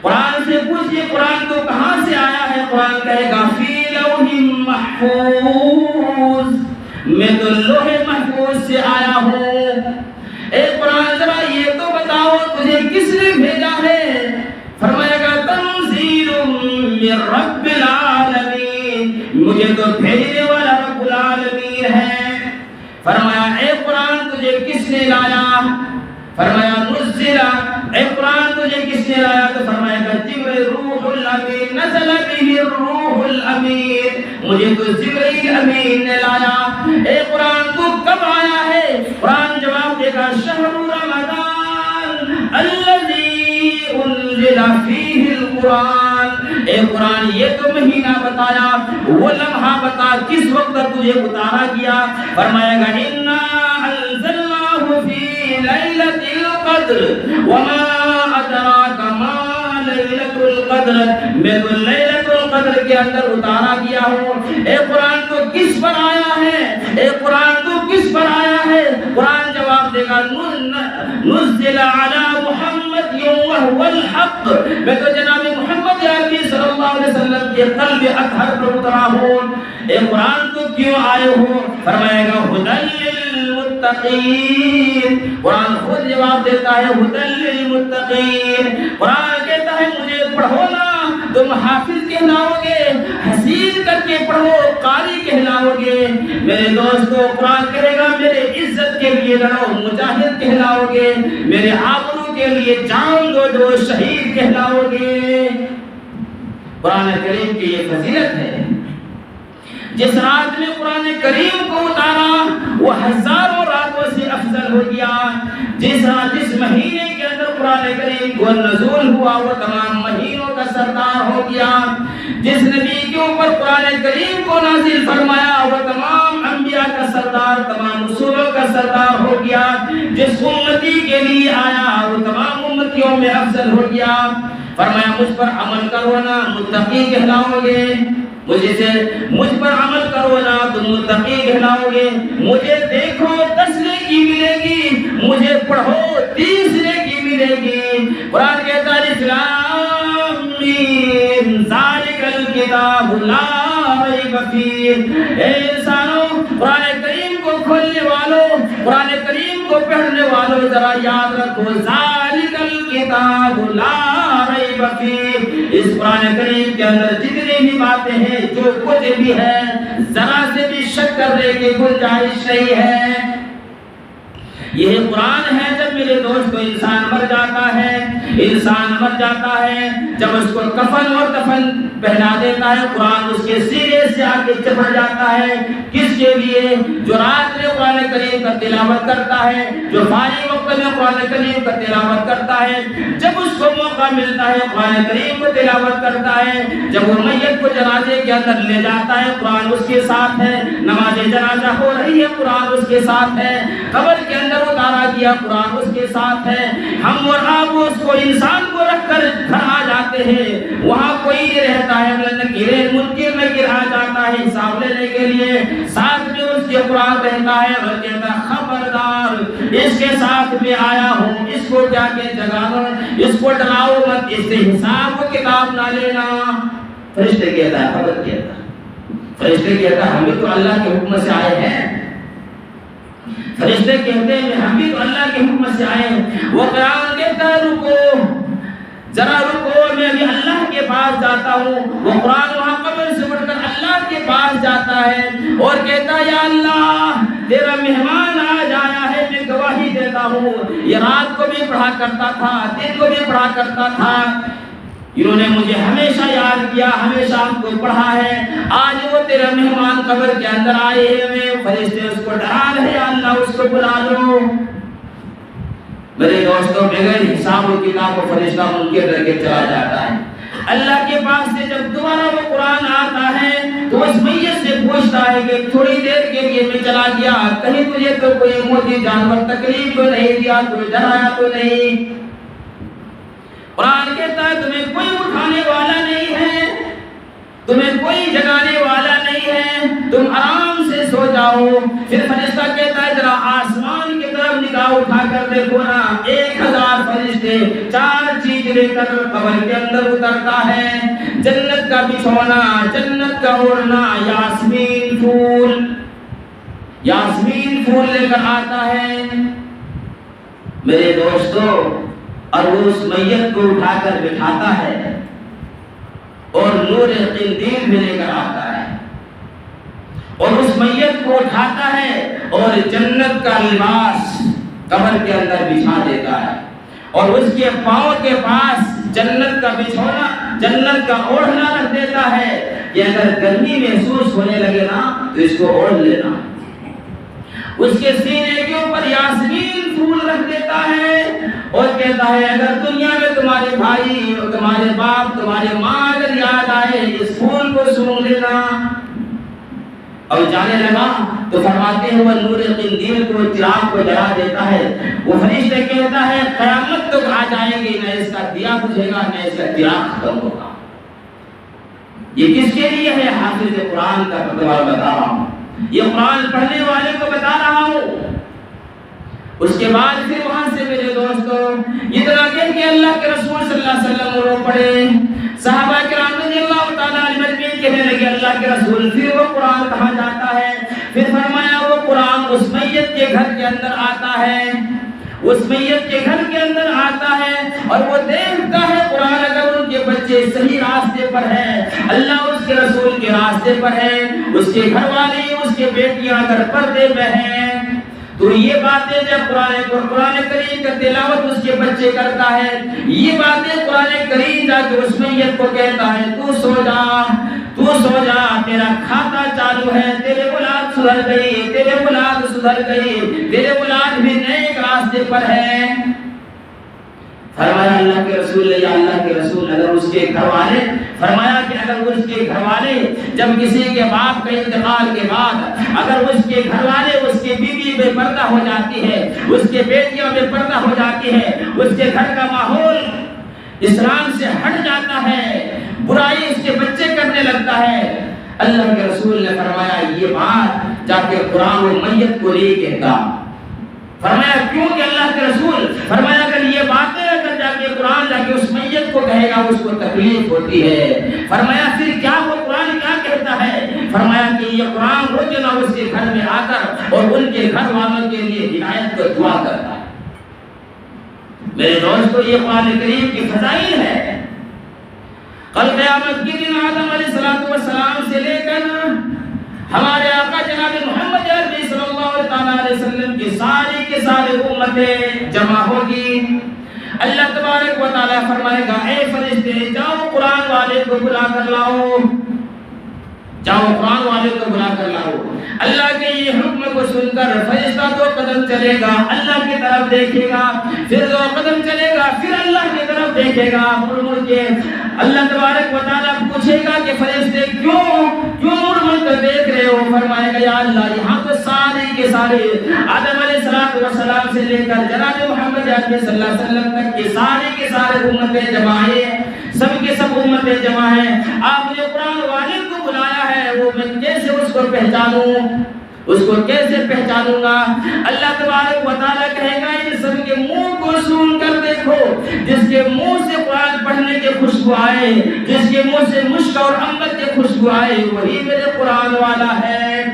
قرآن سے پوچھئے قرآن تو کہاں سے آیا ہے؟ قرآن کہے گا فی لوح محفوظ، میں تو لوح محفوظ سے آیا ہوں۔ اے قرآن ذرا یہ تو بتاؤ تجھے کس نے بھیجا ہے؟ فرمائے گا تنزیل من رب العالمین، مجھے تو بھیجنے والا رب العالمین ہے۔ فرمایا اے قرآن تجھے کس نے لایا؟ فرمایا نزل، اے قرآن تجھے کس نے لایا؟ تو فرمایا گا جبریل روح الامین، نزل به الروح الامین، مجھے تو جبریل امین نے لایا۔ اے قرآن تو کب آیا ہے؟ قرآن جواب دے گا شہر رمضان الذی انزل فیہ القرآن، اے قرآن یہ تو مہینہ بتایا، وہ لمحہ بتا کس وقت تجھے اتارا گیا؟ فرمائے گا انا انزلناہ فی لیلۃ القدر وما ادراک ما لیلۃ القدر، میں تو لیلۃ القدر کے اندر اتارا گیا ہوں۔ اے قرآن تو کس پر آیا ہے؟ اے قرآن تو کس پر آیا ہے؟ قرآن جواب دے گا نزل علی محمد وهو الحق، میں تو جناب محمد عربی صلی اللہ علیہ وسلم کے قلب اطہر پر اترا ہوں۔ اے قرآن تو کیوں آئے ہو؟ فرمائے گا ھدی للمتقین، قرآن خود جواب دیتا ہے ھدی للمتقین۔ قرآن کہتا ہے مجھے پڑھو نا، تم حافظ کہلاؤ گے، حسین کر کے پڑھو قاری کہلاؤ گے۔ میرے دوستو قرآن کہے گا میرے عزت کے لیے لڑو، مجاہد کہلاؤ گے، میرے آبرو کے لیے جان دو دو، شہید کہلاؤ گے۔ قرآن کریم کی یہ فضیلت ہے۔ جس رات میں قرآن کریم کو اتارا وہ ہزاروں راتوں سے افضل ہو گیا۔ جس مہینے کے اندر قرآن کریم کو نزول ہوا وہ تمام مہینوں کا سردار ہو گیا۔ جس نبی کے اوپر قرآن کریم کو نازل فرمایا وہ تمام انبیاء کا سردار، تمام رسولوں کا سردار ہو گیا۔ جس امتی کے لیے آیا وہ تمام امتیوں میں افضل ہو گیا۔ فرمایا مجھ پر عمل کرو نا متقی کہلاؤ گے، مجھ پر عمل کرو نا تم متقی کہلاؤ گے۔ مجھے دیکھو 10 نیکی ملے گی، مجھے پڑھو 30 نیکی ملے گی۔ قرآن کہتا ہے اسلام میم ذالک الکتاب لا ریب فیہ۔ اے انسانوں قرآن کریم کو کھولنے والوں، قرآن کریم کو پڑھنے والوں ذرا یاد رکھو ذالک الکتاب لا ریب فیہ، اس قرآن کریم کے اندر جتنی بھی باتیں ہیں جو کچھ بھی ہے ذرا سے بھی شک کرنے کی گنجائش نہیں ہے۔ یہ قرآن ہے جب میرے دوستو انسان مر جاتا ہے، انسان مر جاتا ہے، جب اس کو کفن اور کفن پہنا دیتا ہے قرآن اس کے سینے سے آگے چپڑ جاتا ہے۔ کس کے لیے؟ جو رات میں قرآن کریم کا تلاوت کرتا ہے، جو فارغ وقت میں قرآن کریم کا تلاوت کرتا ہے، جب اس کو موقع ملتا ہے قرآن کریم کو تلاوت کرتا ہے۔ جب وہ میت کو جنازے کے اندر لے جاتا ہے قرآن اس کے ساتھ ہے، نماز جنازہ ہو رہی ہے قرآن اس کے ساتھ ہے، قبر کے اندر اتارا گیا قرآن اس کے ساتھ ہے۔ ہم اور آپ اس کو انسان کو رکھ کر گھر آ جاتے ہیں، وہاں کوئی نہیں رہتا ہے، منکر نکیر آ جاتا ہے حساب لینے کے لیے، ساتھ میں اس کے قرآن رہتا ہے اور کہتا ہے خبردار اس کے ساتھ میں آیا ہوں، اس کو جا کے جگانا، اس کو ڈراؤ مت، اس سے حساب و کتاب نہ لینا۔ فرشتے کہتا ہے حضرت کہتا ہے، فرشتے کہتا ہے ہم بھی تو اللہ کے حکم سے آئے ہیں۔ فرشتے کہتے ہیں ہم بھی تو اللہ کے حکم سے آئے ہیں۔ وہ قرآن کہتا ہے رکو ذرا رکو، میں بھی اللہ کے پاس جاتا ہوں۔ وہ قرآن وہاں قبر سے اٹھ کر اللہ کے پاس جاتا ہے اور کہتا ہے یا اللہ تیرا مہمان آج آیا ہے، میں گواہی دیتا ہوں یہ رات کو بھی پڑھا کرتا تھا، دن کو بھی پڑھا کرتا تھا، انہوں نے مجھے ہمیشہ یاد کیا، ہمیشہ ہم کو پڑھا ہے، آج وہ تیرا مہمان قبر کے اندر آئے ہیں۔ فرشتے اس کو ڈرا رہے یا اللہ اس کو بلا لو۔ میرے دوستوں بغیر حساب و کتاب و فرشتہ منکر کر کے چلا جاتا ہے۔ اللہ کے پاس سے جب دوبارہ وہ قرآن آتا ہے تو اس میت سے پوچھتا ہے کہ تھوڑی دیر کے لیے میں چلا گیا، کہیں تجھے تو کوئی موتی جانور تکلیف تو نہیں دیا، کوئی ڈرایا تو نہیں؟ قرآن کہتا ہے تمہیں کوئی اٹھانے والا نہیں ہے، تمہیں کوئی جگانے والا نہیں ہے، تم آرام سے سو سو جاؤ. پھر فرشتہ کہتا ہے ذرا آسمان کی طرف نگاہ اٹھا کر دیکھو نا, 1000 فرشتے 4 چیز لے کر قبر کے اندر اترتا ہے. جنت کا بچھونا, جنت کا اوڑھنا, یاسمین پھول, یاسمین پھول لے کر آتا ہے میرے دوستو. اور وہ اس میت کو اٹھا کر بٹھاتا ہے اور نور قندیل بھی لے کر آتا ہے اور اس میت کو اٹھاتا ہے اور جنت کا لباس قبر کے اندر بچھا دیتا ہے اور اس کے پاؤں کے پاس جنت کا بچھونا, جنت کا اوڑھنا رکھ دیتا ہے کہ اگر گرمی محسوس ہونے لگے نا تو اس کو اوڑھ لینا. اس کے سینے کے اوپر یاسمین پھول رکھ دیتا ہے اور کہتا ہے اگر دنیا میں تمہارے بھائی, تمہارے باپ, تمہارے ماں اگر یاد آئے اس پھول کو سونگ لینا. اور جانے لگا تو فرماتے ہیں وہ نور قندیل کو, چراغ کو جلا دیتا ہے. وہ فرشتے کہتا ہے قیامت تک آ جائیں گے, نہ اس کا دیا بجھے گا نہ اس کا چراغ ختم ہوگا. یہ کس کے لیے ہے؟ حافظ قرآن کا فتویٰ بتا رہا ہوں, یہ قرآن پڑھنے والے کو بتا رہا ہوں. اس کے بعد پھر وہاں سے میرے دوستو اتنا کہ اللہ کے رسول صلی اللہ علیہ وسلم رو پڑے. صحابہ کرام رضی اللہ تعالیٰ عنہم اجمعین کہنے لگے اللہ کے رسول پھر وہ قرآن کہاں جاتا ہے؟ پھر فرمایا وہ قرآن اس میت کے گھر کے اندر آتا ہے, اس میت کے گھر کے اندر آتا ہے اور وہ دیکھتا ہے قرآن اگر ان کے بچے صحیح راستے پر ہیں, اللہ اس کے رسول کے راستے پر ہے, اس کے گھر والے, اس کے بیٹیاں اگر پردے میں ہیں, تو یہ باتیں جب قرآن کریم کا تلاوت اس کے بچے کرتا ہے, یہ باتیں قرآن کریم جا کے اس میت کو کہتا ہے تو سو جا, تو سو جا, تیرا کھاتا چالو ہے, تیرے اولاد سدھر گئی, تیرے اولاد سدھر گئی, تیرے اولاد بھی نئے راستے پر ہے. فرمایا اللہ کے رسول نے, یا اللہ کے رسول اگر اس کے گھر والے, فرمایا کہ اگر اس کے گھر والے جب کسی کے باپ کا انتقال کے بعد اگر اس کے گھر والے, اس کے بیوی بے پردہ ہو جاتی ہے, اس کے بیٹیاں بے پردہ ہو جاتی ہے, اس کے گھر کا ماحول اسلام سے ہٹ جاتا ہے, برائی اس کے بچے کرنے لگتا ہے, اللہ کے رسول نے فرمایا یہ بات جا کے قرآن و میت کو نہیں کہتا. فرمایا کیوں کہ اللہ کے رسول فرمایا اگر یہ باتیں اگر جا کے قرآن جا کے اس میت کو کہے گا اس کو تکلیف ہوتی ہے. فرمایا پھر کیا وہ قرآن کیا کہتا ہے؟ فرمایا کہ یہ قرآن روزانہ اس کے گھر میں آ کر اور ان کے گھر والوں کے لیے ہدایت کا دعا کرتا ہے. میرے دوستو یہ قرآن کریم کی فضائل ہے. کل قیامت کے دن آدم علیہ السلام سے لے کر ہمارے آقا جناب محمد عربی صلی اللہ علیہ وسلم کی ساری کے سارے امتیں جمع ہوگی. اللہ تبارک و تعالیٰ فرمائے گا اے فرشتے جاؤ قرآن والے کو بلا کر لاؤ, جاؤ قرآن والے کو بلا کر لاؤ. اللہ کے یہ حکم کو سن کر فرشتہ 2 قدم چلے گا, اللہ کی طرف دیکھے گا, پھر 2 قدم چلے گا, پھر اللہ کی طرف دیکھے گا, مڑ کے اللہ تبارک و تعالیٰ پوچھے گا کہ فرشتے کیوں مڑ کر دیکھ رہے ہو؟ فرمائے گا یا اللہ یہاں تو سارے کے سارے آدم علیہ السلام سے لے کر جناب محمد عربی صلی اللہ علیہ وسلم تک کے سارے امتیں جمع ہیں, سب کے سب امتیں جمع ہیں. آپ نے قرآن والے کو بلایا ہے, وہ میں کیسے اس کو پہچانوں, اس کو کیسے پہچانوں گا؟ اللہ تبارک و تعالیٰ کہے گا ان سب کے منہ کو سون کر دیکھو, جس کے منہ سے قرآن پڑھنے کے خوشبو آئے, جس کے منہ سے مشک اور عنبر کے خوشبو آئے, وہی میرے قرآن والا ہے.